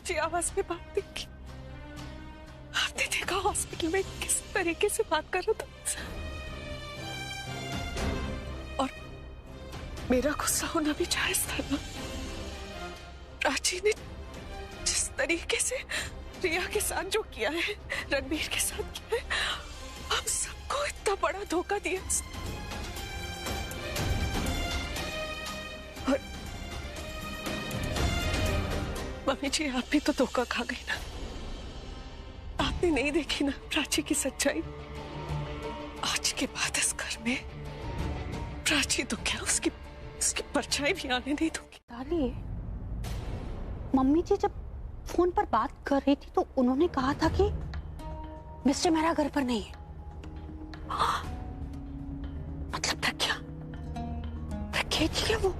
मुझे आवाज में बात दिखी। आपने देखा हॉस्पिटल में किस तरीके से बात कर रहा था, और मेरा गुस्सा होना भी जायज था ना। प्राची ने जिस तरीके से रिया के साथ जो किया है, रणबीर के साथ किया है, हम सबको इतना बड़ा धोखा दिया। और मम्मी जी, आप भी तो धोखा खा गई ना। आपने नहीं देखी ना प्राची की सच्चाई। आज के बाद इस घर में प्राची तो क्या, उसकी परछाई भी आने नहीं दूंगी। ताली, मम्मी जी जब फोन पर बात कर रही थी तो उन्होंने कहा था कि मिस्टर मेरा घर पर नहीं है। मतलब प्रज्ञा थी क्या वो?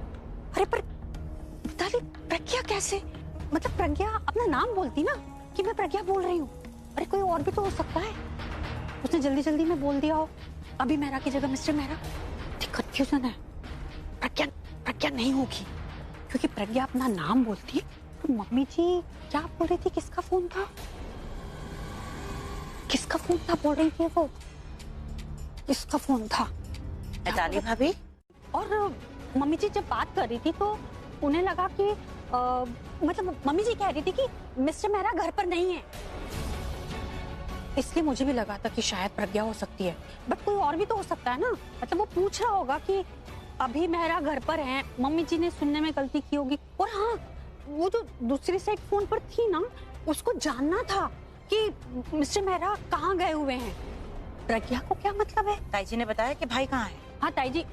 अरे पर ताली, प्रज्ञा कैसे? मतलब प्रज्ञा अपना नाम बोलती ना कि मैं प्रज्ञा बोल रही हूँ। अरे कोई और भी तो हो सकता है, उसने जल्दी जल्दी में बोल दिया हो अभी मेरा की जगह मिस्टर मेरा। कंफ्यूजन है। प्रज्ञा नहीं होगी, क्योंकि प्रज्ञा अपना नाम बोलती है। तो मम्मी जी क्या बोल रही थी? किसका फोन था बोल रही थी वो? किसका फोन था? ताली भाभी। और मम्मी जी जब बात कर रही थी तो उन्हें लगा कि मतलब मम्मी जी कह रही थी कि मिस्टर मेरा घर पर नहीं है, इसलिए मुझे भी लगा था कि शायद प्रज्ञा हो सकती है। बट कोई और भी तो हो सकता है ना। मतलब वो पूछ रहा होगा कि अभी मेरा घर पर है, मम्मी जी ने सुनने में गलती की होगी। और हाँ, वो जो दूसरी साइड फोन पर थी ना, उसको जानना था कि मिस्टर मेहरा कहाँ गए हुए हैं। प्रज्ञा को क्या मतलब है? ताई जी ने बताया कि भाई कहाँ है। हाँ ताई जी,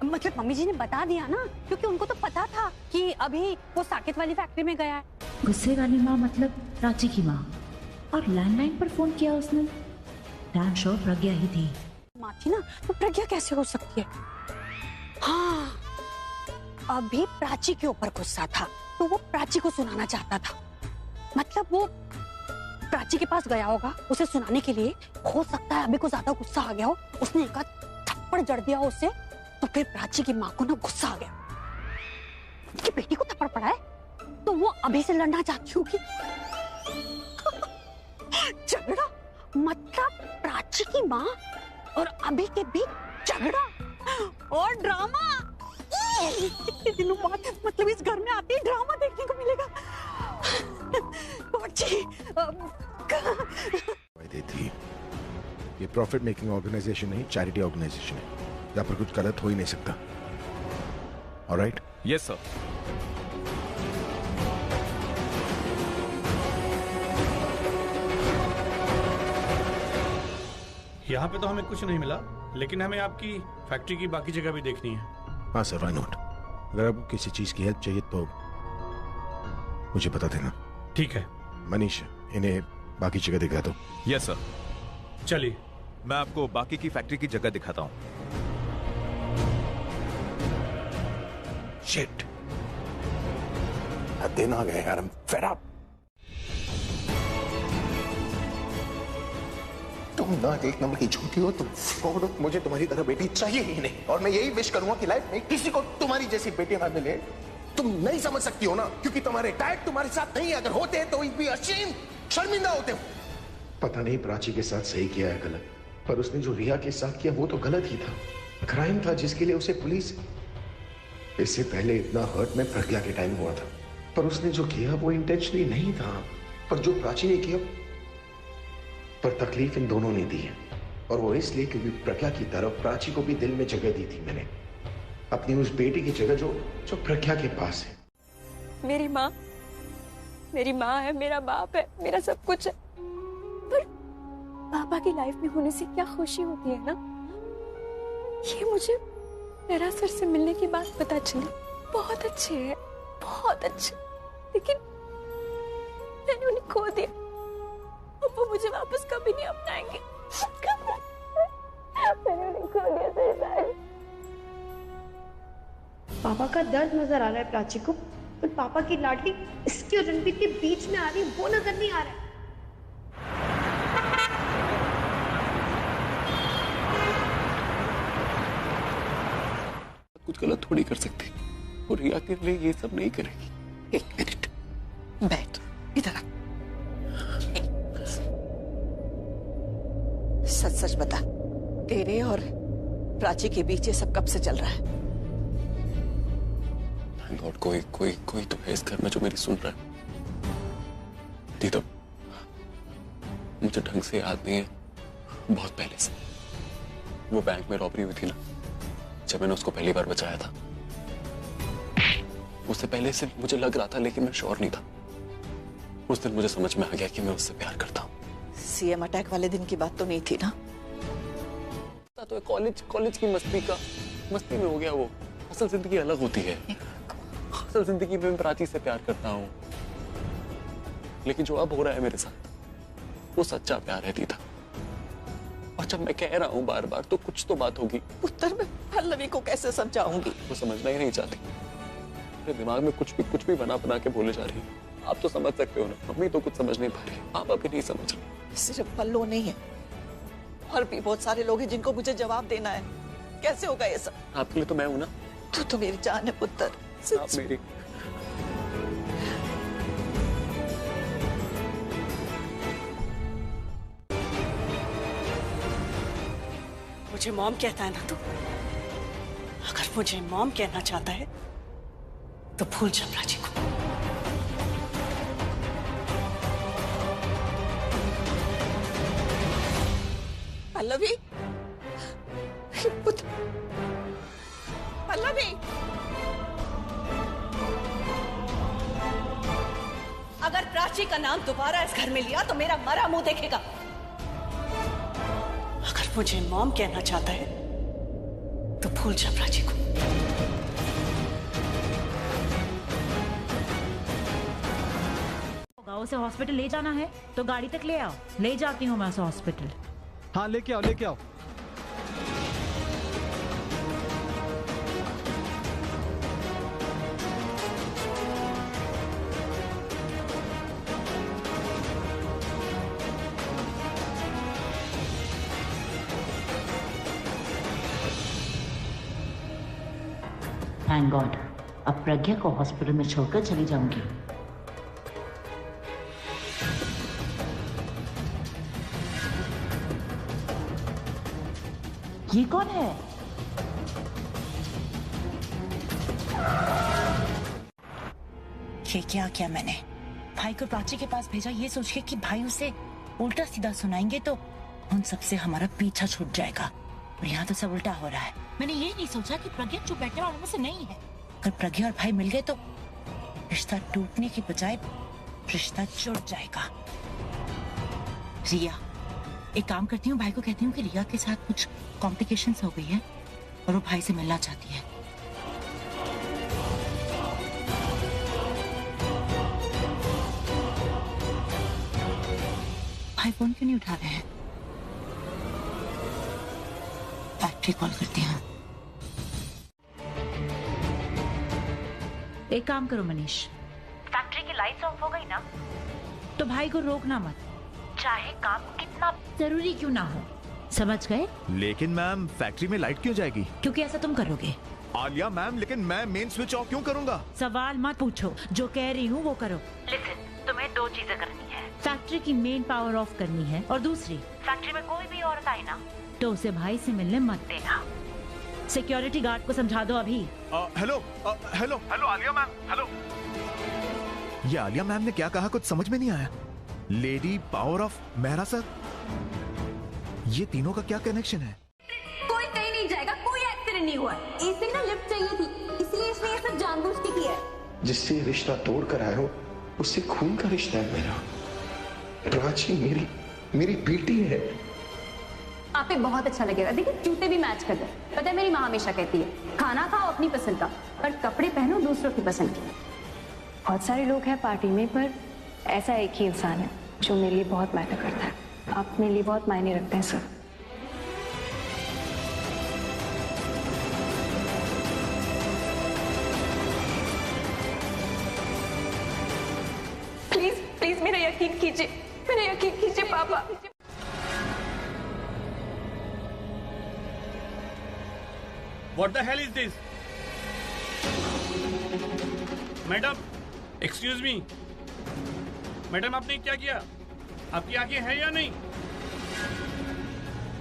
मतलब मम्मी जी ने बता दिया ना, क्योंकि उनको तो पता था कि अभी वो साकेत वाली फैक्ट्री में गया है। गुस्से वाली माँ मतलब प्राची की माँ, और लैंडलाइन पर फोन किया उसने। डैम श्योर प्रज्ञा ही थी। माँ थी ना, तो प्रज्ञा कैसे हो सकती है? हाँ, अभी प्राची के ऊपर गुस्सा था तो वो प्राची को सुनाना चाहता था। मतलब वो प्राची के पास गया होगा उसे सुनाने के लिए। हो सकता है अभी को ज्यादा गुस्सा आ गया हो, उसने एक थप्पड़ जड़ दिया उसे, तो फिर प्राची की माँ को ना गुस्सा आ गया कि बेटी को थप्पड़ पड़ा है, तो वो अभी से लड़ना चाहती होगी। झगड़ा, मतलब प्राची की माँ और अभी के बीच झगड़ा और ड्रामा। इतने दिनों बाद मतलब इस घर में आते ही ड्रामा देखने को मिलेगा। थी ये प्रॉफिट मेकिंग ऑर्गेनाइजेशन नहीं, चैरिटी ऑर्गेनाइजेशन है, यहाँ पर कुछ गलत हो ही नहीं सकता। ऑलराइट? Yes sir. यहाँ पे तो हमें कुछ नहीं मिला, लेकिन हमें आपकी फैक्ट्री की बाकी जगह भी देखनी है। हाँ सर, व्हाई नॉट। अगर आपको किसी चीज की हेल्प चाहिए तो मुझे बता देना। ठीक है मनीष, इन्हें बाकी जगह दिखा दो। Yes sir. चलिए, मैं आपको बाकी की फैक्ट्री की जगह दिखाता हूँ। शिट, दिन आ गए यार, I'm fed up। तुम ना एक नंबर की झूठी हो, तुम फ्रॉड हो। मुझे तुम्हारी तरह बेटी चाहिए ही नहीं, और मैं यही विश करूंगा कि लाइफ में किसी को तुम्हारी जैसी बेटी ना मिले। तुम नहीं समझ सकती हो ना, क्योंकि तुम्हारे डैड तुम्हारे साथ नहीं, अगर होते तो भी अशीम, शर्मिंदा होते हो। पता नहीं प्राची के साथ सही किया है गलत, पर उसने जो रिया के साथ किया वो तो गलत ही था। क्राइम था जिसके लिए उसे पुलिस, इससे पहले इतना हर्ट में प्रज्ञा के टाइम हुआ था, पर उसने जो किया वो इंटेंशनली नहीं था। पर जो प्राची ने किया, पर तकलीफ इन दोनों ने दी है, और वो इसलिए क्योंकि प्रज्ञा की तरफ प्राची को भी दिल में जगह दी थी मैंने, अपनी उस बेटी की जगह जो प्रज्ञा के पास है। मेरी माँ है, मेरा बाप है, मेरा सब कुछ है, पर पापा की लाइफ में होने से क्या खुशी होती है ना, ये मुझे मेरा सर से मिलने की बात पता चली। बहुत अच्छे है, बहुत अच्छे, लेकिन मैंने उन्हें खो दिया, अब वो मुझे वापस कभी नहीं अपनाएंगे। मैंने उन्हें खो दिया। पापा का दर्द नजर आ रहा है प्राची को, पर पापा की लाडली इसकी और रणबीर के बीच में आ रही, वो नजर नहीं आ रहा है। कुछ गलत थोड़ी कर सकती, और रिया के लिए ये सब नहीं करेगी। एक मिनट बैठ, इधर आ। तेरे और प्राची के बीच ये सब कब से चल रहा है? थैंक गॉड कोई कोई कोई तो है इस घर में जो मेरी सुन रहा है। दीदा, मुझे ढंग से याद नहीं है, बहुत पहले से वो बैंक में रॉबरी हुई थी ना, जब मैंने उसको पहली बार बचाया था। उससे पहले से मुझे लग रहा था, लेकिन मैं श्योर नहीं था। उस दिन मुझे समझ में आ गया कि मैं उससे प्यार करता हूँ। सीएम अटैक वाले दिन की बात तो नहीं थी ना? तो कॉलेज की मस्ती में हो गया वो। असल जिंदगी अलग होती है। असल जिंदगी में मैं प्राची से प्यार करता हूँ, लेकिन जो अब हो रहा है मेरे साथ वो सच्चा प्यार है दीदा। और जब मैं कह रहा हूँ बार बार तो कुछ तो बात होगी। उत्तर में पल्लवी को कैसे समझाऊंगी? वो समझना ही नहीं चाहती। मेरे दिमाग में कुछ भी बना के बोले जा रही है। आप तो समझ सकते हो ना, मम्मी तो कुछ समझ नहीं पा रही, आप अभी नहीं समझ रहे। सिर्फ पल्लो नहीं है, और भी बहुत सारे लोग हैं जिनको मुझे जवाब देना है। कैसे होगा ये सब? आपके लिए तो मैं हूं ना। तू तो मेरी जान है पुत्र। आप मेरी। मुझे मॉम कहता है ना तू? अगर मुझे मॉम कहना चाहता है तो भूल जा प्राची को। पल्लवी, पल्लवी, अगर प्राची का नाम दोबारा इस घर में लिया तो मेरा मरा मुंह देखेगा। अगर मुझे मॉम कहना चाहता है तो भूल जा प्राची को। उसे हॉस्पिटल ले जाना है तो गाड़ी तक ले आओ, ले जाती हूँ मैं उसे हॉस्पिटल। हाँ लेके आओ लेके आओ। थैंक गॉड, अब प्रज्ञा को हॉस्पिटल में छोड़कर चली जाऊंगी। ये कौन है? ये क्या किया मैंने? भाई को प्राची के पास भेजा ये सोच के कि भाई उसे उल्टा सीधा सुनाएंगे तो उन सबसे हमारा पीछा छूट जाएगा, और यहाँ तो सब उल्टा हो रहा है। मैंने ये नहीं सोचा कि प्रज्ञा चुप बैठने वालों में से नहीं है। अगर प्रज्ञा और भाई मिल गए तो रिश्ता टूटने की बजाय रिश्ता जुड़ जाएगा। रिया, एक काम करती हूँ, भाई को कहती हूँ कि रिया के साथ कुछ कॉम्प्लिकेशंस हो गई है और वो भाई से मिलना चाहती है। भाई फोन क्यों नहीं उठा रहे हैं? फैक्ट्री कॉल करती हूँ। एक काम करो मनीष, फैक्ट्री की लाइट्स ऑफ हो गई ना तो भाई को रोकना मत, चाहे काम कितना जरूरी क्यों ना हो, समझ गए? लेकिन मैम फैक्ट्री में लाइट क्यों जाएगी? क्योंकि ऐसा तुम करोगे। आलिया मैम, लेकिन मैं मेन स्विच ऑफ क्यों करूंगा? सवाल मत पूछो, जो कह रही हूँ वो करो। लिसन, तुम्हें दो चीजें करनी है। फैक्ट्री की मेन पावर ऑफ करनी है, और दूसरी, फैक्ट्री में कोई भी औरत आई ना तो उसे भाई से मिलने मत देना। सिक्योरिटी गार्ड को समझा दो अभी। Hello hello hello Alia ma'am, hello. ये आलिया मैम ने क्या कहा, कुछ समझ में नहीं आया। Lady power of Mehra sir, ये तीनों का क्या कनेक्शन है? कोई कहीं नहीं जाएगा, कोई एक्सीडेंट नहीं हुआ। इसे ना लिफ्ट चाहिए थी, इसलिए इसने ये सब जानबूझ के किया है। जिससे रिश्ता तोड़ कर आए हो उससे खून का रिश्ता है मेरा। प्राची मेरी बेटी है। आप पे बहुत अच्छा लगेगा, देखिए जूते भी मैच कर रहे। पता है मेरी माँ हमेशा कहती है, खाना खाओ अपनी पसंद का, पर कपड़े पहनो दूसरों की पसंद के। बहुत सारे लोग हैं पार्टी में, पर ऐसा एक ही इंसान है जो मेरे लिए बहुत मैटर करता है। आप मेरे लिए बहुत मायने रखते हैं सर। प्लीज प्लीज मेरा यकीन कीजिए, मेरा यकीन कीजिए पापा। What the hell is this? Madam, excuse me. Madam आपने क्या किया? आपकी आंखें हैं या नहीं?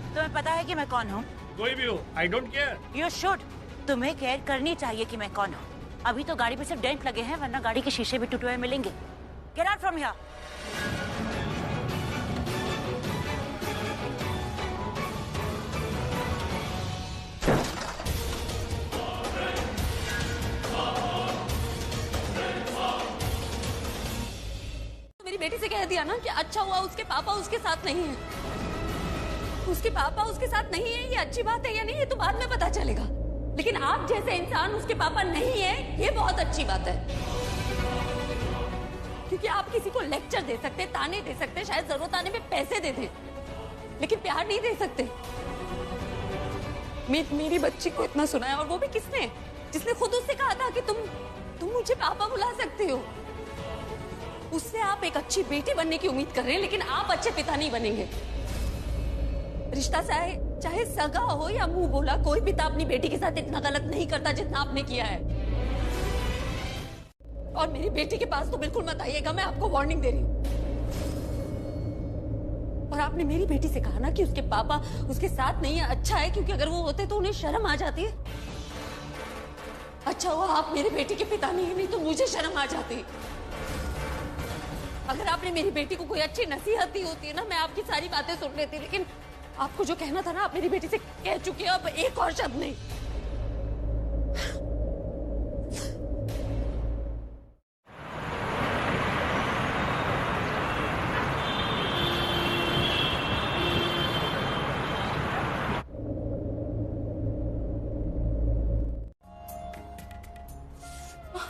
तुम्हें पता है कि मैं कौन हूँ? कोई भी हो, I don't care. You should. तुम्हें केयर करनी चाहिए कि मैं कौन हूँ। अभी तो गाड़ी पे सिर्फ डेंट लगे हैं, वरना गाड़ी के शीशे भी टूटे हुए मिलेंगे। Get out from here. मेरी बेटी से कह दिया ना कि अच्छा हुआ उसके पापा उसके साथ नहीं है। उसके पापा उसके साथ नहीं है, ये अच्छी बात है या नहीं ये तो बाद में पता चलेगा, लेकिन आप जैसे इंसान उसके पापा नहीं है ये बहुत अच्छी बात है। क्योंकि आप किसी को लेक्चर दे सकते, ताने दे सकते, शायद जरूरत आने में पैसे दे दे, लेकिन प्यार नहीं दे सकते। मेरी बच्ची को इतना सुनाया, और वो भी किसने? जिसने खुद उससे कहा था कि तुम मुझे पापा बुला सकते हो। उससे आप एक अच्छी बेटी बनने की उम्मीद कर रहे हैं, लेकिन आप अच्छे पिता नहीं बनेंगे। रिश्ता चाहे सगा हो या मुंह बोला, कोई पिता अपनी बेटी के साथ इतना गलत नहीं करता जितना आपने किया है। और मेरी बेटी के पास तो बिल्कुल मत आइएगा, मैं आपको वार्निंग दे रही हूँ। और आपने मेरी बेटी से कहा ना कि उसके पापा उसके साथ नहीं है, अच्छा है, क्योंकि अगर वो होते तो उन्हें शर्म आ जाती है। अच्छा हुआ आप मेरी बेटी के पिता नहीं तो मुझे शर्म आ जाती। अगर आपने मेरी बेटी को कोई अच्छी नसीहत दी होती है ना, मैं आपकी सारी बातें सुन लेती, लेकिन आपको जो कहना था ना आप मेरी बेटी से कह चुकी है, अब एक और शब्द नहीं।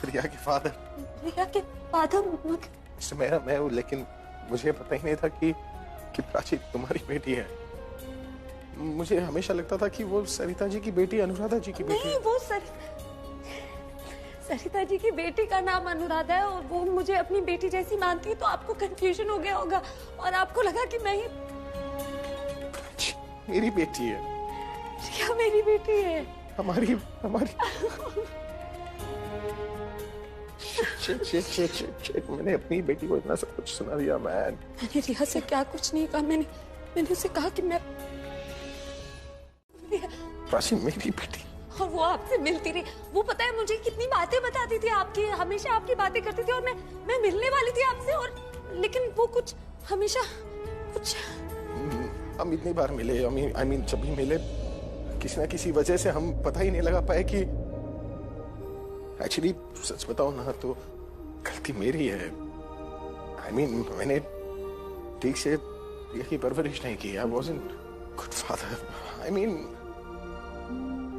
रिया के फादर। रिया के फादर? मैं हूँ, लेकिन मुझे पता ही नहीं था कि प्राची तुम्हारी बेटी है। मुझे हमेशा लगता था कि वो सरिता जी की बेटी अनुराधा जी की बेटी। नहीं, वो सरिता जी की बेटी का नाम अनुराधा है, और वो मुझे अपनी बेटी जैसी मानती है, तो आपको कंफ्यूजन हो गया होगा और आपको लगा कि मैं ही मेरी बेटी है। रिया मेरी बेटी है। हमारी मैंने अपनी बेटी को इतना सब कुछ सुना दिया। मैंने रिया से क्या कुछ नहीं कहा, मैंने उसे कहा कि मैं प्राची मेरी बेटी। और वो आपसे मिलती रही, वो पता है मुझे कितनी बातें बताती थी आपकी, हमेशा आपकी बातें करती थी, और मैं मिलने वाली थी आपसे, और लेकिन वो कुछ हमेशा कुछ। हम इतनी बार मिले, आई मीन जब भी मिले किसी ना किसी वजह से हम पता ही नहीं लगा पाए कि एक्चुअली सच बताओ ना तो गलती मेरी है। आई मीन मैंने ठीक से रिया की परवरिश नहीं की। I wasn't good father. I mean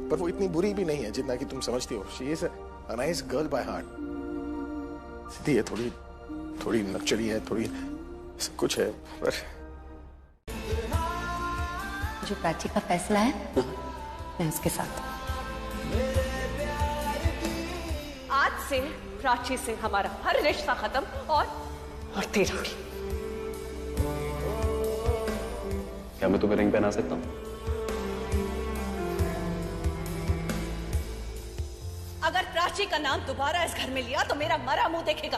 पर वो इतनी बुरी भी नहीं है जितना कि तुम समझती हो। She is a nice girl by heart. सीधी है, थोड़ी नकचड़ी है, थोड़ी सब कुछ है, पर जो प्राची का फैसला है मैं उसके साथ। आज से प्राची से हमारा हर रिश्ता खत्म, और तेरा भी। क्या मैं तुम्हें रिंग पहना सकता हूँ? अगर प्राची का नाम दोबारा इस घर में लिया तो मेरा मरा मुंह देखेगा।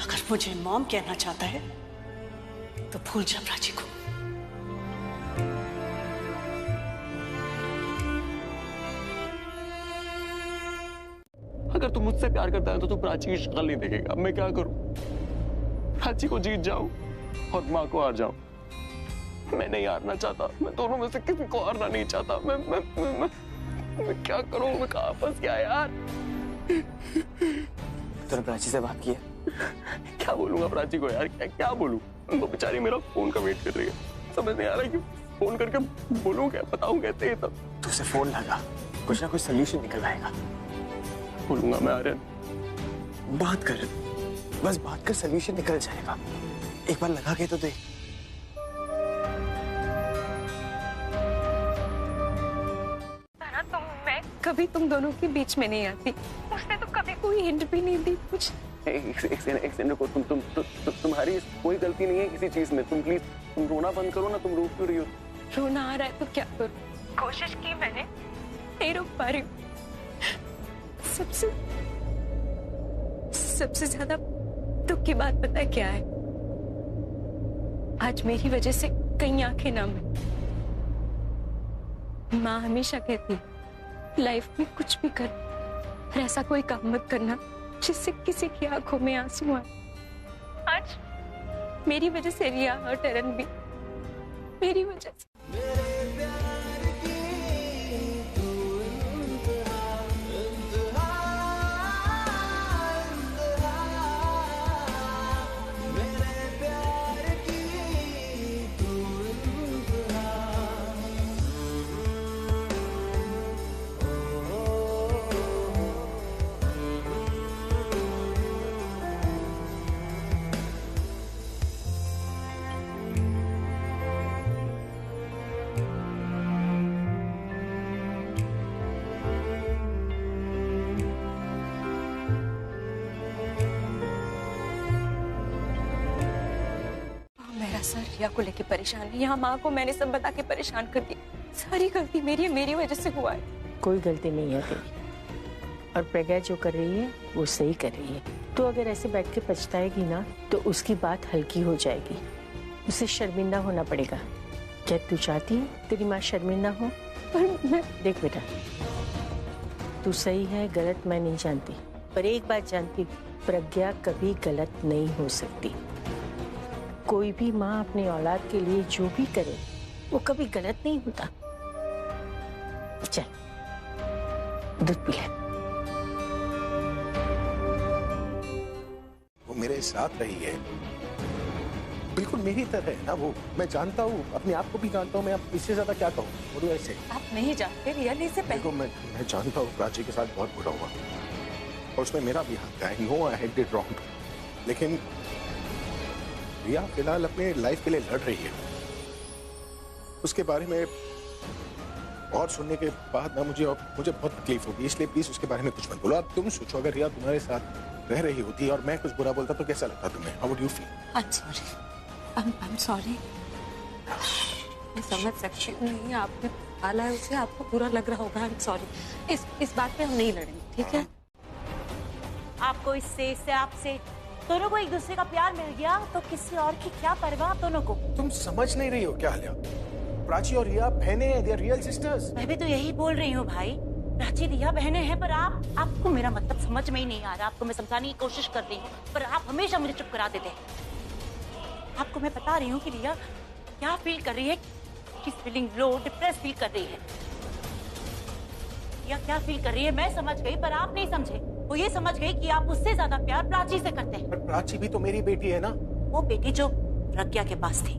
अगर मुझे मॉम कहना चाहता है तो भूल जा प्राची को। अगर तू मुझसे प्यार करता है तो तू प्राची की शक्ल नहीं देखेगा। मैं क्या करूं? प्राची को जीत जाऊं और माँ को हार जाऊं। मैं नहीं हारना चाहता, मैं दोनों में से किसी को हारना नहीं चाहता। मैं क्या करूं? मैं कहाँ फंस गया यार? तूने प्राची से बात की है? क्या बोलूंगा प्राची को यार? क्या बोलूं? वो बेचारी मेरा फोन का वेट कर रही है। समझ नहीं आ रहा कि फोन करके बोलूं क्या, बताऊं कैसे ये सब। तू उसे फोन लगा, कुछ ना कुछ सोल्यूशन निकल आएगा। बोलूंगा मैं आर्यन। बात कर, बस बात कर, सोल्यूशन निकल जाएगा। एक बार लगा के तो देख। कभी तुम दोनों के बीच में नहीं आती, उसने तो कभी कोई हिंट भी नहीं दी कुछ। एक सेकंड को तुम्हारी कोई गलती नहीं है किसी चीज में। तुम प्लीज तुम रोना बंद करो ना। तुम रो क्यों रही हो? रोना आ रहा है तो क्या करूं? कोशिश की मैंने, नहीं रोक पा रही हूँ। सबसे ज्यादा दुख की बात पता है क्या है? आज मेरी वजह से कई आंखें नम हैं। माँ हमेशा कहती लाइफ में कुछ भी कर, पर ऐसा कोई काम मत करना जिससे किसी की आंखों में आंसू आए। आज मेरी वजह से रिया और टरन भी, मेरी वजह से। सर रिया को लेके परेशान है, यहाँ माँ को मैंने सब बता के परेशान कर दी। सारी गलती मेरी है, मेरी वजह से हुआ है। कोई गलती नहीं है तेरी, और प्रज्ञा जो कर रही है वो सही कर रही है। तो अगर ऐसे बैठ के पछताएगी ना तो उसकी बात हल्की हो जाएगी, उसे शर्मिंदा होना पड़ेगा। क्या तू चाहती है तेरी माँ शर्मिंदा हो? पर मैं... देख बेटा, तू सही है गलत मैं नहीं जानती, पर एक बात जानती, प्रज्ञा कभी गलत नहीं हो सकती। कोई भी माँ अपने औलाद के लिए जो भी करे वो कभी गलत नहीं होता। चल दूध पी ले। वो मेरे साथ रही है, बिल्कुल मेरी तरह है ना वो। मैं जानता हूँ, अपने आप को भी जानता हूँ। मैं अब इससे ज्यादा क्या कहूँ? बोलूँ ऐसे? आप नहीं जानते रिया ने इसे देखो मैं जानता हूँ प्राची के साथ बहुत बुरा हुआ और उसमें मेरा भी हाथ है। नो आई डिड रॉन्ग, लेकिन रिया फिलहाल अपने लाइफ के लिए लड़ रही है। उसके बारे में और सुनने के बाद ना मुझे बहुत तकलीफ होगी, इसलिए प्लीज उसके बारे में कुछ मत बोलो। अब तुम सोचो, अगर रिया तुम्हारे साथ रह रही होती और मैं कुछ बुरा बोलता तो कैसा लगता तुम्हें? How would you feel? I'm sorry। मैं समझ सकती हूँ, नहीं आपने पाला है उसे, आपको बुरा लग रहा होगा। I'm sorry। इस बात पे हम नहीं लड़ेंगे, ठीक है? आपको इससे आपसे दोनों को एक दूसरे का प्यार मिल गया तो किसी और की क्या परवाह दोनों को। तुम समझ नहीं रही हो क्या आलिया? प्राची और रिया बहनें हैं, they are real sisters। मैं भी तो यही बोल रही हूँ भाई, प्राची रिया बहनें हैं, पर आपको मेरा मतलब समझ में ही नहीं आ रहा। आपको मैं समझाने की कोशिश कर रही हूँ पर आप हमेशा मुझे चुप करा देते हैं। आपको मैं बता रही हूँ कि रिया क्या फील कर रही है, किस फीलिंग लो डिप्रेस फील कर रही है। रिया क्या फील कर रही है मैं समझ गई, पर आप नहीं समझे। वो ये समझ गई कि आप उससे ज्यादा प्यार प्राची से करते हैं। पर प्राची भी तो मेरी बेटी है ना। वो बेटी जो प्रज्ञा के पास थी।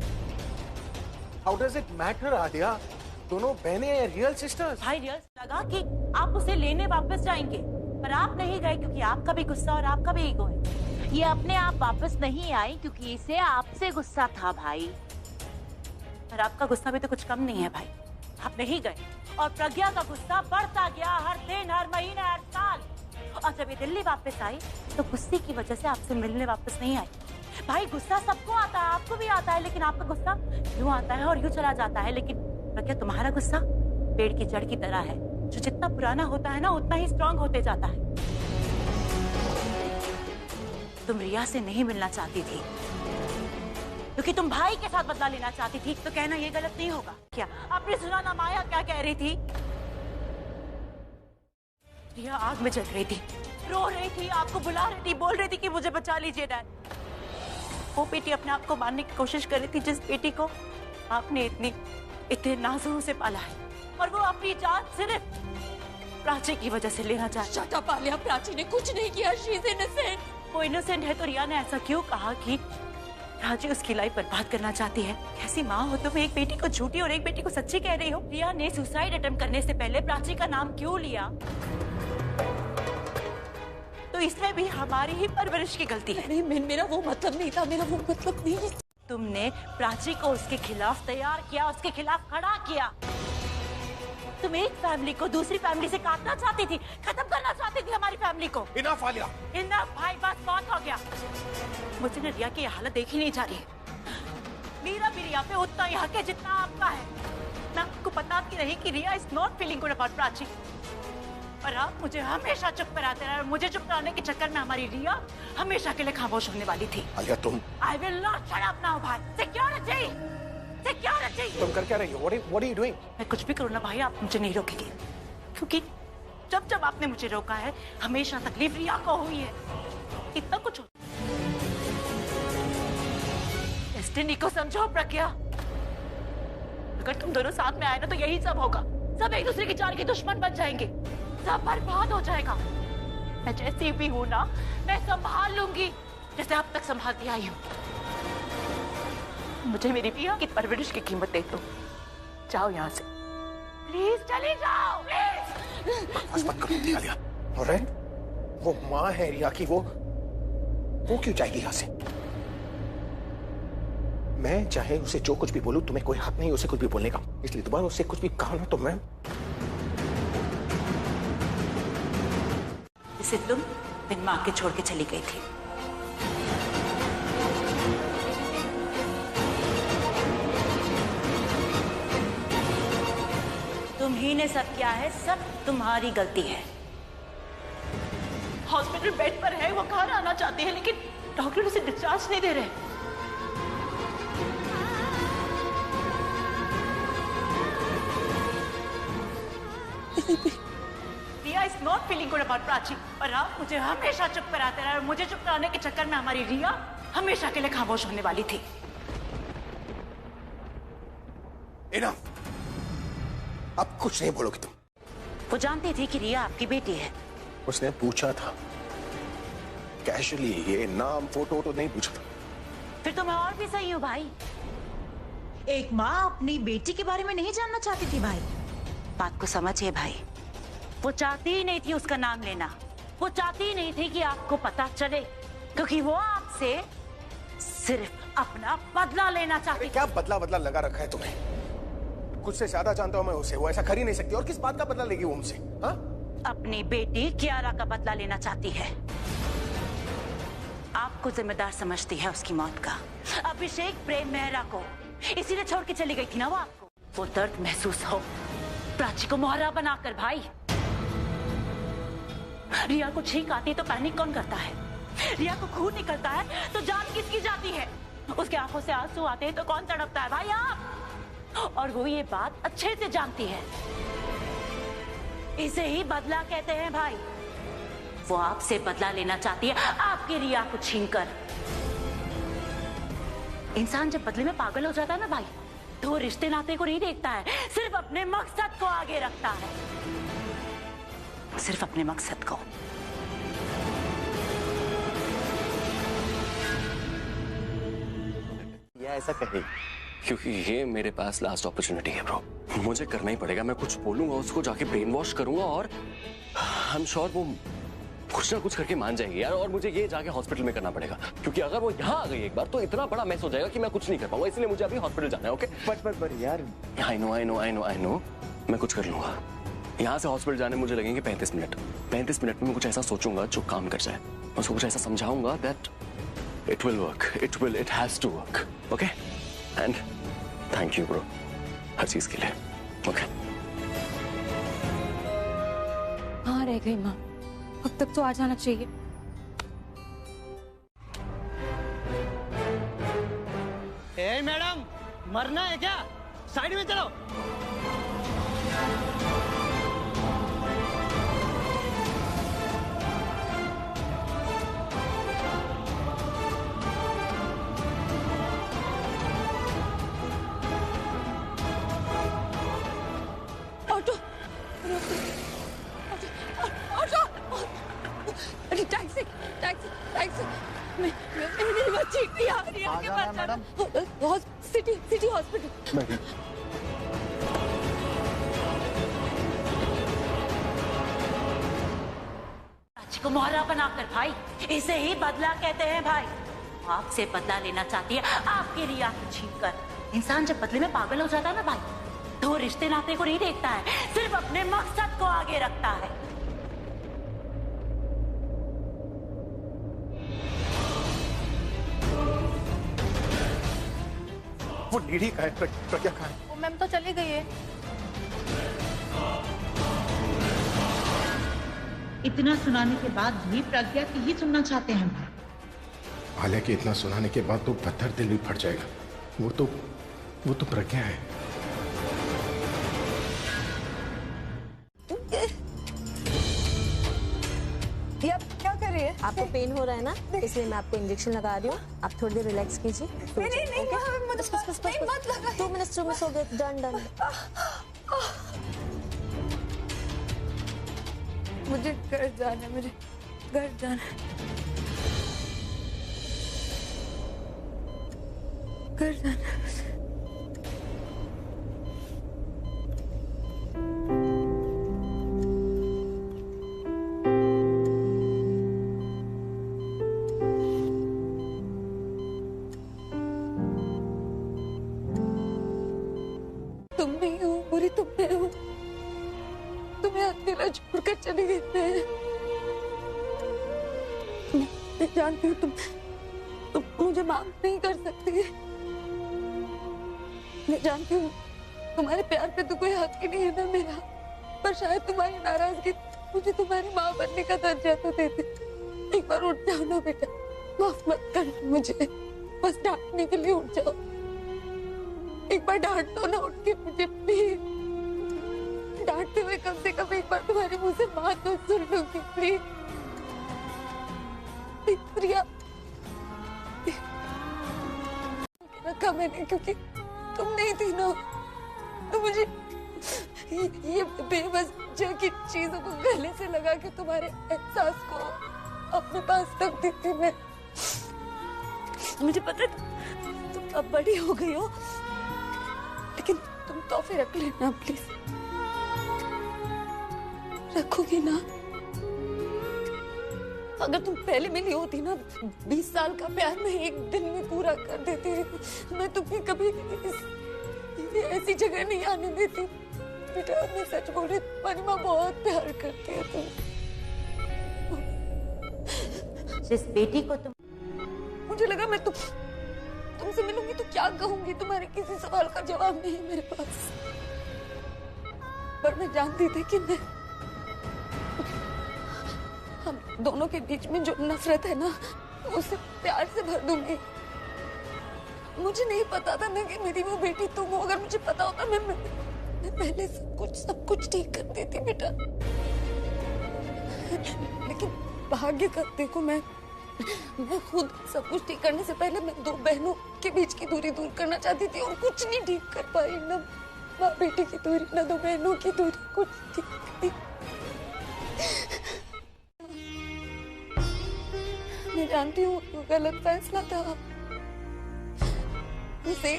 How does it matter Alia? दोनों बहनें हैं, रियल सिस्टर्स। भाई रियल लगा कि आप उसे लेने वापस जाएंगे, पर आप नहीं गए क्योंकि आपका भी गुस्सा और आपका भी ईगो है। ये अपने आप वापस नहीं आई क्योंकि इसे आपसे गुस्सा था भाई। पर आपका गुस्सा भी तो कुछ कम नहीं है भाई। आप नहीं गए और प्रज्ञा का गुस्सा बढ़ता गया हर दिन, हर महीने, हर साल। और जब ये दिल्ली वापस आई तो गुस्से की वजह से आपसे मिलने वापस नहीं आई। भाई गुस्सा सबको आता है, आपको भी आता है, लेकिन आपका गुस्सा यूं आता है और यूं चला जाता है। लेकिन प्रज्ञा तुम्हारा गुस्सा पेड़ की जड़ की तरह है, जो जितना पुराना होता है ना उतना ही स्ट्रांग होते जाता है। तुम रिया से नहीं मिलना चाहती थी क्योंकि तुम भाई के साथ बदला लेना चाहती थी, तो कहना ये गलत नहीं होगा क्या? आपने सुना ना माया क्या कह रही थी? रिया आग में जल रही थी, रो रही थी, आपको बुला रही थी, बोल रही थी कि मुझे बचा लीजिए डैड। वो बेटी अपने आप को मारने की कोशिश कर रही थी, जिस बेटी को आपने इतने नाजुकों से पाला है, और वो अपनी जान सिर्फ प्राची की वजह से लेना चाहती। शट अप आलिया, प्राची ने कुछ नहीं किया, शी इज इनोसेंट। वो इनोसेंट है तो रिया ने ऐसा क्यों कहा कि प्राची उसकी लाइफ बर्बाद करना चाहती है? कैसी माँ हो तुम, एक बेटी को झूठी और एक बेटी को सच्ची कह रही हो? रिया ने सुसाइड अटेम्प्ट करने से पहले प्राची का नाम क्यों लिया? तो इसमें भी हमारी ही परवरिश की गलती है। नहीं, मेरा वो मतलब नहीं था, मेरा वो मतलब नहीं। तुमने प्राची को उसके खिलाफ तैयार किया, उसके खिलाफ खड़ा किया। तुम एक फैमिली को दूसरी फैमिली से काटना चाहती थी, खत्म करना चाहती थी हमारी फैमिली को। इनफ आलिया, इनफ भाई, बस बहुत हो गया। मुझे ना रिया की हालत देखी नहीं जा रही है। मेरा भी रिया पे उतना ही हक है जितना आपका है। मैं आपको बताती रही कि Riya is not feeling good about Prachi. और आप मुझे हमेशा चुप कराते रहे और मुझे चुप कराने के चक्कर में हमारी रिया हमेशा के लिए खामोश होने वाली थी। आलिया तुम I will not shut up now भाई। Security security. तुम कर क्या रही हो? What are you doing? मैं कुछ भी करूँ ना भाई, आप मुझे नहीं रोकेंगे, क्योंकि जब जब आपने मुझे रोका है हमेशा तकलीफ रिया को हुई है। इतना कुछ हो। डेस्टिनी को समझो प्रज्ञा, अगर तुम दोनों साथ में आए ना तो यही सब होगा। सब एक दूसरे की जान के दुश्मन बन जाएंगे, सब बर्बाद हो जाएगा। मैं जैसी भी हूं ना, मैं संभाल लूंगी जैसे अब तक संभालती आई हूं। मुझे मेरी पिया की परवरिश की कीमत दे दो। जाओ यहाँ से प्लीज, चली जाओ प्लीज। बस मत करो आलिया, ऑलराइट? वो माँ है रिया की, वो क्यों जाएगी यहाँ से? मैं चाहे उसे जो कुछ भी बोलूं, तुम्हें कोई हक नहीं उसे कुछ भी बोलने का, इसलिए दोबारा उससे कुछ भी कहा ना तो मैं। इसे तुम बिन मां के छोड़ के चली गई थी। तुम ही ने सब किया है, सब तुम्हारी गलती है। हॉस्पिटल बेड पर है, वो घर आना चाहती है लेकिन डॉक्टर उसे डिस्चार्ज नहीं दे रहे। Riya is not feeling good about Prachi, और आप मुझे हमेशा चुप कराते रहे और मुझे चुप कराने के चक्कर में हमारी रिया हमेशा के लिए खामोश होने वाली थी। इनफ, अब कुछ नहीं बोलोगी तुम। वो जानती थी कि रिया आपकी बेटी है। उसने पूछा था कैजुअली, ये नाम फोटो तो नहीं पूछा था। फिर तो मैं और भी सही हूँ भाई। एक माँ अपनी बेटी के बारे में नहीं जानना चाहती थी भाई। बात को समझिए भाई, वो चाहती ही नहीं थी उसका नाम लेना, वो चाहती ही नहीं थी कि आपको पता चले, क्योंकि वो आपसे सिर्फ अपना बदला लेना चाहती। क्या बदला लगा रखा है तुम्हें? खुद से ज्यादा जानता हूं मैं उसे, वो ऐसा कर ही नहीं सकती। और किस बात का बदला लेगी वो हमसे? हाँ? अपनी बेटी कियारा का बदला लेना चाहती है। आपको जिम्मेदार समझती है उसकी मौत का। अभिषेक प्रेम मेहरा को इसीलिए छोड़ के चली गई थी ना वो आपको। वो दर्द महसूस हो प्राची को मोहरा बनाकर भाई। रिया को छींक आती है तो पैनिक कौन करता है? रिया को खून निकलता है तो जान किसकी जाती है? उसके आंखों से आंसू आते हैं तो कौन तड़पता है भाई? आप। और वो ये बात अच्छे से जानती है। इसे ही बदला कहते हैं भाई। वो आपसे बदला लेना चाहती है, आपकी रिया को छीनकर। इंसान जब बदले में पागल हो जाता है ना भाई, तो वो रिश्ते नाते को नहीं देखता है, सिर्फ अपने मकसद को आगे रखता है, सिर्फ अपने मकसद को। या ऐसा कहे, क्योंकि ये मेरे पास लास्ट अपॉर्चुनिटी है ब्रो। मुझे करना ही पड़ेगा। मैं कुछ बोलूंगा उसको, जाके ब्रेन वॉश करूंगा और आई एम श्योर वो कुछ ना कुछ करके मान जाएगी यार। और मुझे ये जाके हॉस्पिटल में करना पड़ेगा, क्योंकि अगर वो यहाँ आ गई एक बार तो इतना बड़ा मैस हो जाएगा कि मैं कुछ नहीं कर पाऊंगा। इसलिए मुझे अभी हॉस्पिटल जाना है। ओके? बट यार, आई नो मैं कुछ कर लूंगा। यहाँ से हॉस्पिटल जाने मुझे लगेंगे 35 मिनट। 35 मिनट में मैं कुछ ऐसा सोचूंगा जो काम कर जाए। मैं उसको कुछ ऐसा समझाऊंगा that it will work, it has to work. Okay? And thank you bro हर चीज के लिए। ओके? हाँ रह गई माँ, अब तक तो आ जाना चाहिए। ए मैडम, मरना है क्या? साइड में चलो। ऑटो, अरे टैक्सी टैक्सी टैक्सी। मेरी बच्ची रिया के पास मैडम। City hospital. प्राची को मोहरा बनाकर भाई, इसे ही बदला कहते हैं भाई। आपसे बदला लेना चाहती है, आपकी रिया को छीनकर। इंसान जब बदले में पागल हो जाता है ना भाई, तो वो रिश्ते नाते को नहीं देखता है, सिर्फ अपने मकसद को आगे रखता है। वो लीडी कहाँ है? प्रज्ञा कहाँ है? वो मैम तो चली गई है। इतना सुनाने के बाद भी प्रज्ञा की ही सुनना चाहते हैं। आलिया के इतना सुनाने के बाद तो पत्थर दिल भी फट जाएगा। वो तो प्रज्ञा है। ये आप क्या कर रही है? आपको पेन हो रहा है ना, इसलिए मैं आपको इंजेक्शन लगा रही हूँ। आप थोड़ी देर रिलैक्स कीजिए। नहीं, मत लगा। 2 मिनट्स हो गए। डन। मुझे घर जाना है, मुझे घर जाना है, घर जाना है। तुम नहीं हो बुरी, तुम नहीं हो। तुम्हें अकेला छोड़कर चली गई मैं जानती हूँ तुम मुझे माफ नहीं कर सकती। मैं जानती हूँ तुम्हारे प्यार पे तो कोई हक ही नहीं है ना मेरा, पर शायद तुम्हारी नाराजगी मुझे तुम्हारी माँ बनने का दर्जा तो देते। एक बार उठ जाओ ना बेटा, माफ मत करना मुझे, बस डांटने के लिए उठ जाओ। एक बार डांट दो ना उठ के मुझे प्लीज। डांटते हुए कम से कम एक बार तुम्हारे मुंह से माँ तो सुन लूंगी प्लीज। प्रिया रखा मैंने क्योंकि तुम नहीं थी ना, तो मुझे ये बेबस की चीजों को गले से लगा के तुम्हारे एहसास को अपने पास रख दी थी मैं। मुझे पता तुम अब बड़ी हो गई हो, लेकिन तुम तोहफे रख लेना प्लीज। रखोगी ना? अगर तुम पहले मिली होती ना, 20 साल का प्यार मैं एक दिन में पूरा कर देती। मैं तुम्हें कभी ऐसी जगह नहीं आने देती बेटा। मैं सच बोल रही, तुम्हारी माँ बहुत प्यार करती है जिस बेटी को तुम। मुझे लगा मैं तुमसे मिलूंगी तो क्या कहूंगी, तुम्हारे किसी सवाल का जवाब नहीं मेरे पास। पर मैं जानती थी कि मैं हम दोनों के बीच में जो नफरत है ना, उसे प्यार से भर दूंगी। मुझे नहीं पता था ना कि मेरी वो बेटी तुम हो। अगर मुझे पता होता मैं पहले सब कुछ ठीक कर देती बेटा। लेकिन भाग्य का देखो, मैं खुद सब कुछ ठीक करने से पहले मैं 2 बहनों के बीच की दूरी दूर करना चाहती थी और कुछ नहीं ठीक कर पाई। ना माँ बेटी की दूरी, ना 2 बहनों की दूरी, कुछ ठीक नहीं। मैं जानती हूँ वो गलत फैसला था। उसे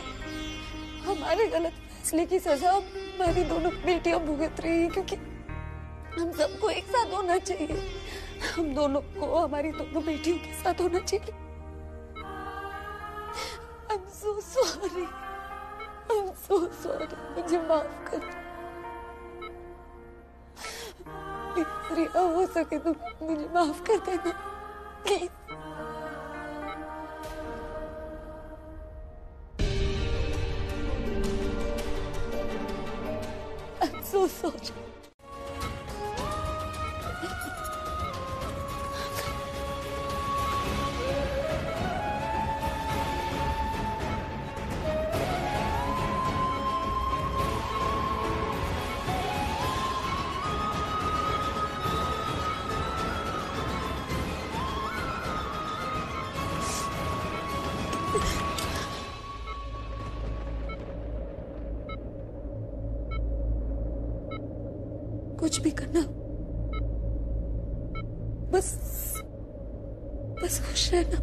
हमारे गलत फैसले की सजा हमारी दोनों बेटियां भुगत रही हैं, क्योंकि हम सबको एक साथ होना चाहिए। हम दोनों को हमारी दोनों बेटियों के साथ होना चाहिए। I'm so sorry. I'm so sorry. मुझे माफ कर प्लीज रिया, हो सके तो मुझे माफ कर देना प्लीज। I'm so sorry. कुछ भी करना, बस खुश रहना।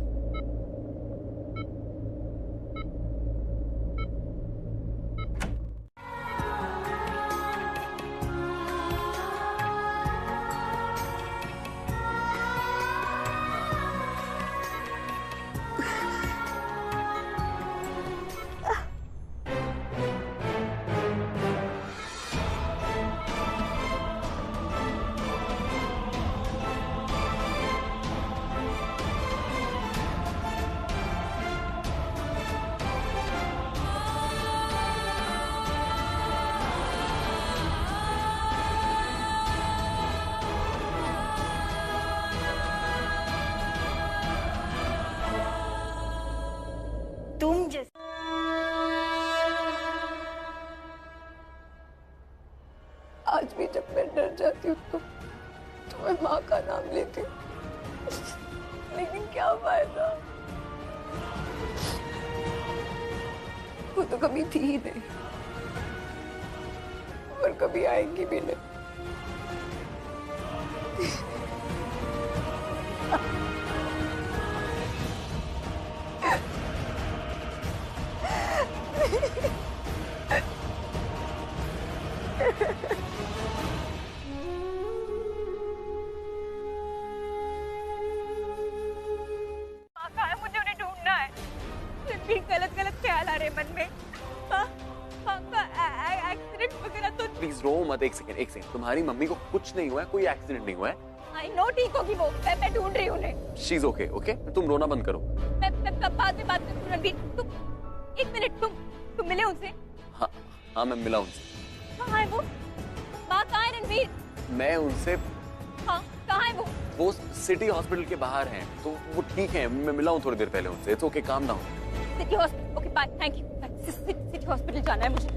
आज भी जब मैं डर जाती हूँ तो मैं माँ का नाम लेती हूँ, लेकिन क्या फायदा, वो तो कभी थी ही नहीं और कभी आएंगी भी नहीं। मुझे उन्हें ढूंढना है। गलत गलत ख्याल आ रहे मन में। एक्सीडेंट वगैरह तो। प्लीज रो मत। एक सेकंड। तुम्हारी मम्मी को कुछ नहीं हुआ है, कोई एक्सीडेंट नहीं हुआ है। आई नो ठीक होगी वो, मैं ढूंढ रही हूँ उन्हें। She is okay. ओके तुम रोना बंद करो। मैं बाद में बात करूँ। रणबीर तुम एक मिनट, तुम मिले उनसे? हाँ मैं मिला उनसे। कहाँ है वो? माँ कहाँ है रणबीर? मैं उनसे। हाँ कहाँ है वो? वो सिटी हॉस्पिटल के बाहर हैं, तो वो ठीक है। मैं मिला हूँ थोड़ी देर पहले उनसे। It's okay, calm down. City hospital, okay bye, thank you. City hospital जाना है मुझे।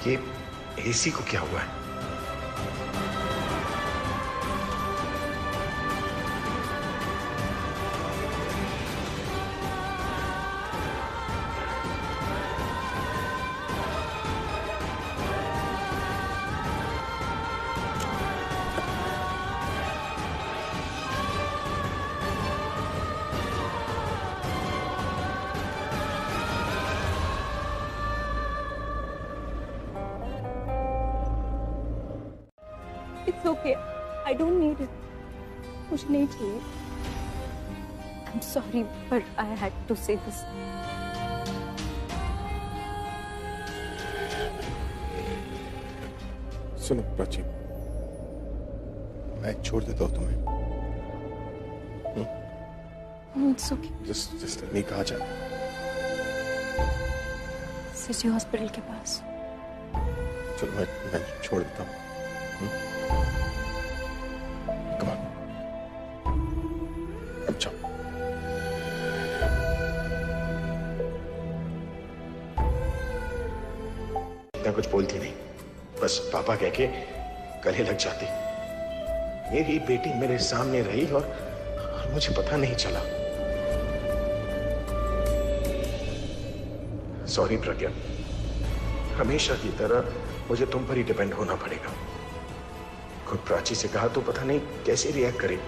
ये एसी को क्या हुआ है? It's okay. I don't need it. मुझे नहीं चाहिए। I'm sorry, but I had to say this. सुनो प्राची, मैं छोड़ देता हूँ तुम्हें। It's okay. Just नहीं कहा जाए। सिटी हॉस्पिटल के पास। चलो मैं छोड़ देता हूँ। मैं कुछ बोलती नहीं, बस पापा कह के गले लग जाती। मेरी बेटी मेरे सामने रही और मुझे पता नहीं चला। सॉरी प्रज्ञा, हमेशा की तरह मुझे तुम पर ही डिपेंड होना पड़ेगा। खुद प्राची से कहा तो पता नहीं कैसे रिएक्ट करेगी,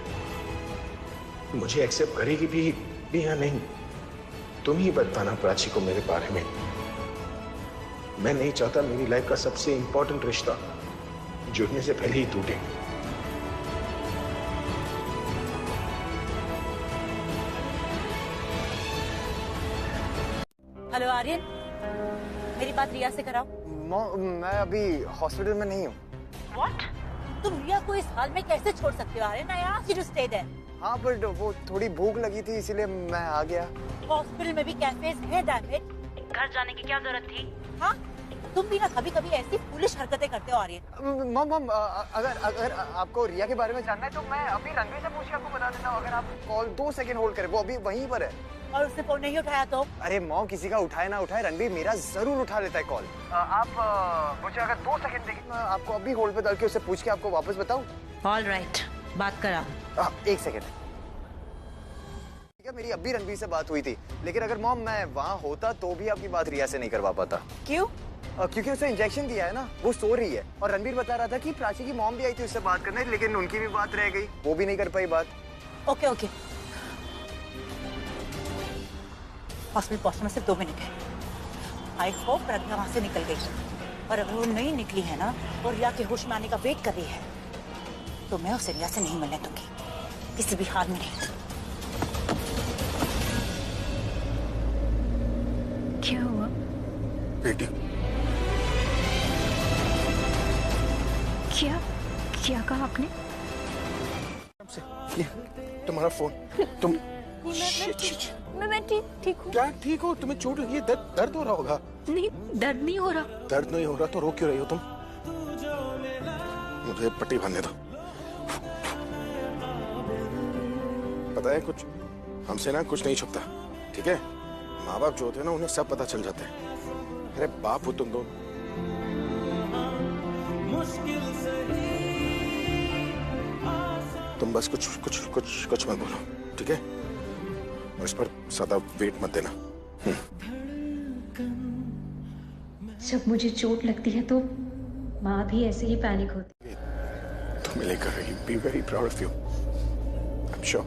मुझे एक्सेप्ट करेगी भी या नहीं। तुम ही बताना प्राची को मेरे बारे में। मैं नहीं चाहता मेरी लाइफ का सबसे इंपॉर्टेंट रिश्ता जुड़ने से पहले ही टूटे। हेलो आर्यन, मेरी बात रिया से कराओ। मैं अभी हॉस्पिटल में नहीं हूँ। What? तुम रिया को इस हाल में कैसे छोड़ सकते हो Aryan? I asked you to stay there. हाँ बट वो थोड़ी भूख लगी थी इसीलिए मैं आ गया। हॉस्पिटल में भी कैफेज है डैमेज। घर जाने की क्या जरूरत थी? हाँ तुम भी ना कभी कभी ऐसी फूलिश हरकतें करते हो आर्यन। मम अगर आपको रिया के बारे में जानना है तो मैं अभी रणवीर से पूछ के आपको बता देता हूँ। अगर आप कॉल 2 सेकंड होल्ड करें, वो अभी वहीं पर है। और उसने फोन नहीं उठाया तो? अरे मॉम, किसी का उठाए ना उठाए रणवीर मेरा जरूर उठा लेता है कॉल। आप मुझे अगर 2 सेकंड देंगे, मैं आपको अभी होल्ड पे डाल के उससे पूछ के आपको वापस बताऊं। ऑल राइट, बात करा। 1 सेकंड। ठीक है, मेरी अभी रणवीर से बात हुई थी, लेकिन अगर मॉम मैं वहाँ होता तो भी आपकी बात रिया से नहीं करवा पाता। क्यों? क्योंकि उसे इंजेक्शन दिया है ना, वो सो रही है। और रणवीर बता रहा था कि प्राची की मॉम भी आई थी उससे बात करने, लेकिन उनकी भी बात रह गई, वो भी नहीं कर पाई बात। ओके ओके, हॉस्पिटल पहुंचने में सिर्फ 2 मिनट है। आई होप प्रज्ञा वहां से निकल गई, और अगर वो नहीं निकली है ना और रिया के होश में आने का वेट कर रही है तो मैं उसे रिया से नहीं मिलने दूंगी, किसी भी हाल में नहीं। क्या हुआ बेटी? क्या कहा आपने? तुम्हारा फोन। तुम मैं ठीक हूँ। क्या ठीक हो? तुम्हें चोट लगी है? दर्द हो रहा होगा। नहीं, दर्द नहीं हो रहा। दर्द नहीं हो रहा तो रो क्यों रही हो तुम? मुझे पट्टी बांधने दो। पता है कुछ हमसे ना कुछ नहीं छुपता, ठीक है? माँ बाप जो होते हैं ना उन्हें सब पता चल जाता है। अरे बाप हो तुम दोनों। तुम बस कुछ कुछ कुछ कुछ मत बोलो, ठीक है? और इस पर ज्यादा वेट मत देना। जब मुझे चोट लगती है तो माँ भी ऐसे ही पैनिक होती है। तुम्हें लेकर be very proud of you. I am sure.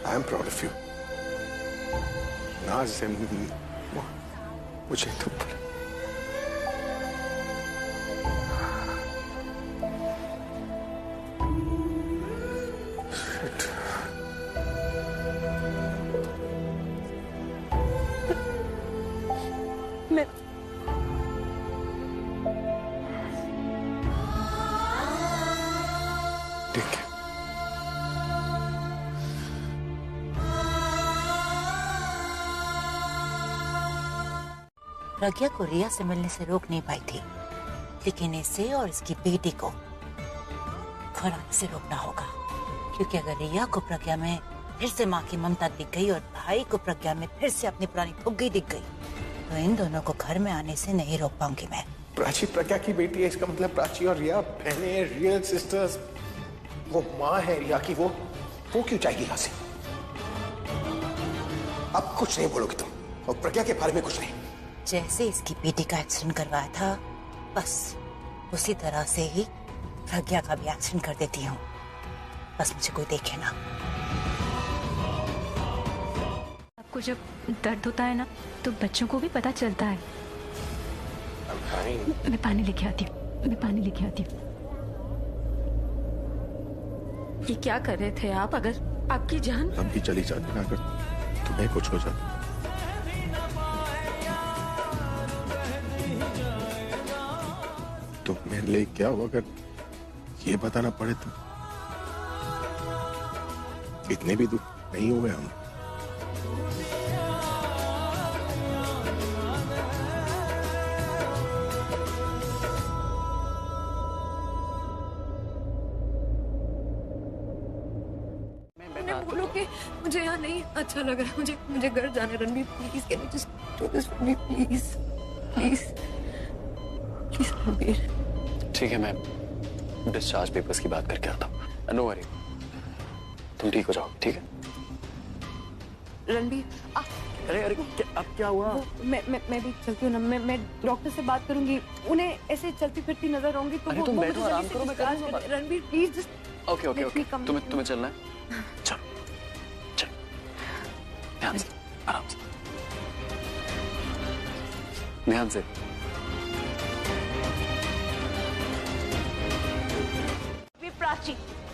I am proud of you. नाज़ मुझे तुम पर प्रज्ञा को रिया से मिलने से रोक नहीं पाई थी, लेकिन इसे और इसकी बेटी को घर आने से रोकना होगा। क्योंकि अगर रिया को प्रज्ञा में फिर से माँ की ममता दिख गई और भाई को प्रज्ञा में फिर से अपनी पुरानी फुग्गी दिख गई, तो इन दोनों को घर में आने से नहीं रोक पाऊंगी मैं। प्राची प्रज्ञा की बेटी है, इसका मतलब प्राची और रिया बहनें, रियल सिस्टर्स। वो माँ है रिया की, वो क्यों जाएगी यहाँ से? अब कुछ नहीं बोलोगे तुम, और प्रज्ञा के बारे में कुछ नहीं। जैसे इसकी बेटी का एक्सीडेंट करवाया था, बस उसी तरह से ही प्रज्ञा का भी एक्सीडेंट कर देती हूँ। बस मुझे कोई देखे ना। आपको जब दर्द होता है ना तो बच्चों को भी पता चलता है। मैं पानी लेके आती हूँ, मैं पानी लेके आती हूँ। ये क्या कर रहे थे आप? अगर आपकी जान अभी चली जाती ना, अगर तुम्हें कुछ हो जाता तो मेरे लिए क्या हुआ अगर ये बताना पड़े तो? इतने भी दुख नहीं हुए हम। बोलो कि मुझे यहाँ नहीं अच्छा लग रहा है, मुझे घर जाना। Ranbir please, can you just do this for me please please please Ranbir. ठीक है, मैं डिस्चार्ज पेपर्स की बात करके आता हूँ। नो वरी, तुम ठीक हो जाओ, ठीक है? रणबीर अरे अरे अब क्या हुआ? मैं भी चलती हूँ ना। मैं डॉक्टर से बात करूंगी। उन्हें ऐसे चलती फिरती नजर आऊंगी तो अरे तुम बैठो, आराम करो, मैं कर दूंगा। Ranbir please just. Okay okay okay, तुम्हें चलना है? चलो चलो, ध्यान से, आराम से, ध्यान से।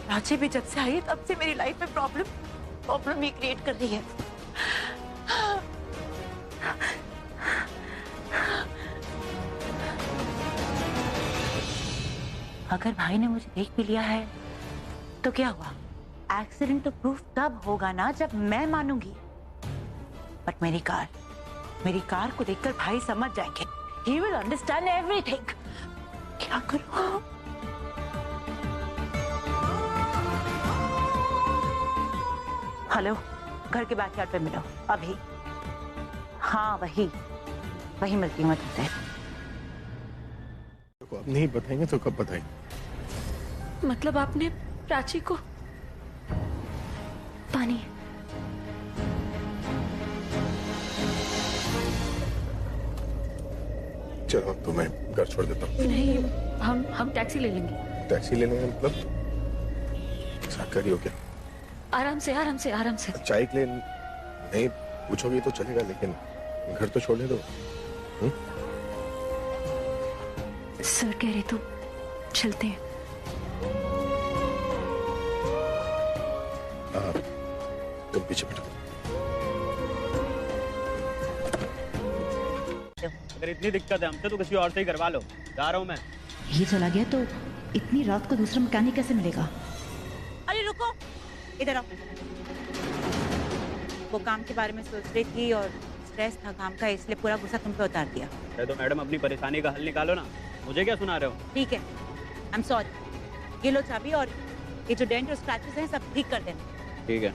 प्राची भी जब से आई है तब से मेरी लाइफ में प्रॉब्लम ही क्रिएट कर दी है। अगर भाई ने मुझे देख भी लिया है तो क्या हुआ? एक्सीडेंट तो प्रूफ तब होगा ना जब मैं मानूंगी। बट मेरी कार को देखकर भाई समझ जाएंगे। He will understand everything। क्या करूं? हेलो, घर के बैकयार्ड पे मिलो अभी। हाँ वही मिलती हूँ मैं तुमसे। अब नहीं बताएंगे तो कब बताएंगे? मतलब आपने प्राची को पानी? चलो तो मैं घर छोड़ देता हूँ। नहीं, हम टैक्सी ले लेंगे। टैक्सी ले लेंगे मतलब? ऐसा करियो क्या? आराम से। चाय के लिए नहीं पूछोगी तो चलेगा, लेकिन घर तो छोड़ने दो। सर कह रहे तो चलते हैं। तुम पीछे बैठो। अगर इतनी दिक्कत है हमसे तो किसी और से ही करवा लो। जा रहा हूँ मैं। ये चला गया तो इतनी रात को दूसरा मैकेनिक कैसे मिलेगा? अरे रुको, इधर आओ। वो काम के बारे में सोच रही थी और स्ट्रेस था काम का, इसलिए पूरा गुस्सा तुम पे उतार दिया। तो मैडम अपनी परेशानी का हल निकालो ना। मुझे क्या सुना रहे हो? ठीक है, आई एम सॉरी। ये लो चाबी और ये जो डेंट और स्क्रैचेस हैं सब ठीक कर देना। ठीक है।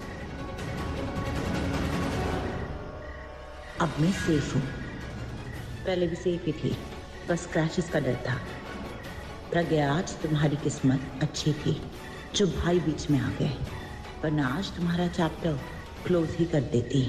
अब मैं सेफ हूँ। पहले भी सेफ ही थी, बस क्रैशेस का डर था। प्रज्ञा, आज तुम्हारी किस्मत अच्छी थी जो भाई बीच में आ गए, वरना आज तुम्हारा चैप्टर क्लोज ही कर देती।